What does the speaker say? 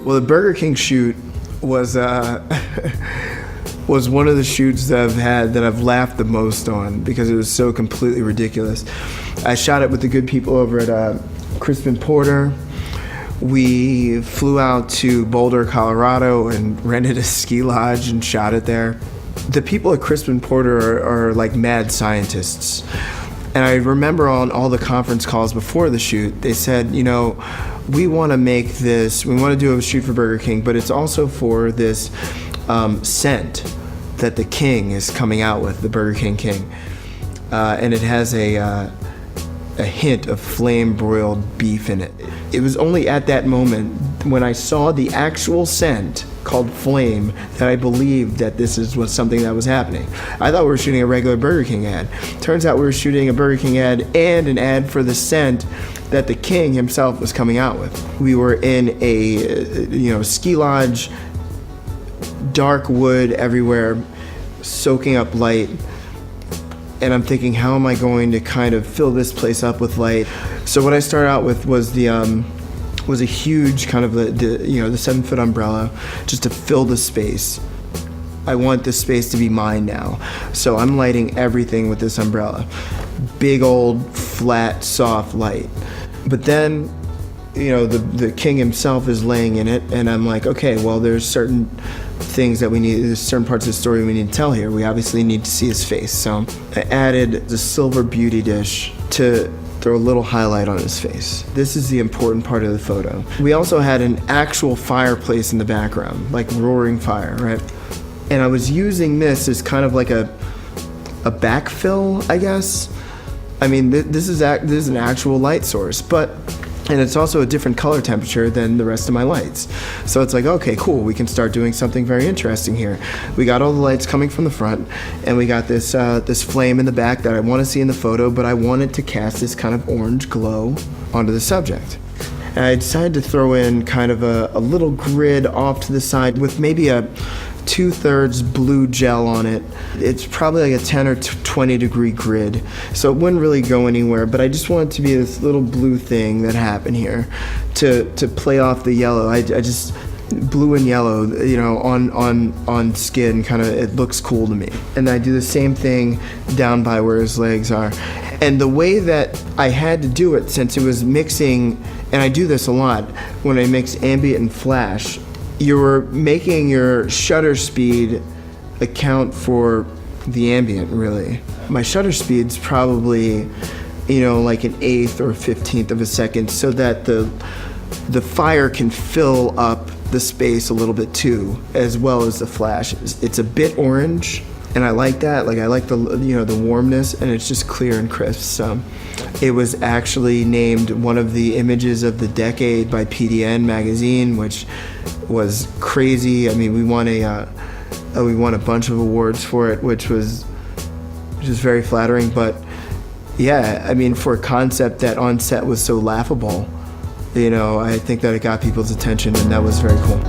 Well, the Burger King shoot was was one of the shoots that I've had that I've laughed the most on because it was so completely ridiculous. I shot it with the good people over at Crispin Porter. We flew out to Boulder, Colorado and rented a ski lodge and shot it there. The people at Crispin Porter are like mad scientists. And I remember on all the conference calls before the shoot, they said, you know, we want to make this, we want to do a shoot for Burger King, but it's also for this scent that the King is coming out with, the Burger King King. And it has a hint of flame-broiled beef in it. It was only at that moment when I saw the actual scent called Flame that I believed that this was something that was happening. I thought we were shooting a regular Burger King ad. Turns out we were shooting a Burger King ad and an ad for the scent that the King himself was coming out with. We were in a ski lodge, dark wood everywhere, soaking up light. And I'm thinking, how am I going to kind of fill this place up with light? So what I started out with was a huge kind of the 7-foot umbrella just to fill the space. I want this space to be mine now. So I'm lighting everything with this umbrella. Big old flat soft light. But then, the King himself is laying in it and I'm like, okay, well there's certain things that there's certain parts of the story we need to tell here. We obviously need to see his face. So I added the silver beauty dish to throw a little highlight on his face. This is the important part of the photo. We also had an actual fireplace in the background, like roaring fire, right? And I was using this as kind of like a backfill, I guess. I mean, this is an actual light source, and it's also a different color temperature than the rest of my lights. So it's like, okay, cool, we can start doing something very interesting here. We got all the lights coming from the front, and we got this flame in the back that I want to see in the photo, but I wanted to cast this kind of orange glow onto the subject. And I decided to throw in kind of a little grid off to the side with maybe a 2/3 blue gel on it. It's probably like a 10 or 20 degree grid, so it wouldn't really go anywhere, but I just want it to be this little blue thing that happened here to play off the yellow. I just blue and yellow, on skin, kind of, it looks cool to me. And I do the same thing down by where his legs are. And the way that I had to do it, since it was mixing, and I do this a lot when I mix ambient and flash, you're making your shutter speed account for the ambient, really. My shutter speed's probably, like an 1/8 or 1/15 of a second, so that the fire can fill up the space a little bit too, as well as the flashes. It's a bit orange, and I like that. Like, I like the warmness, and it's just clear and crisp. So it was actually named one of the images of the decade by PDN magazine, which was crazy. I mean, we won a bunch of awards for it, which was just very flattering. But yeah, I mean, for a concept that on set was so laughable, I think that it got people's attention, and that was very cool.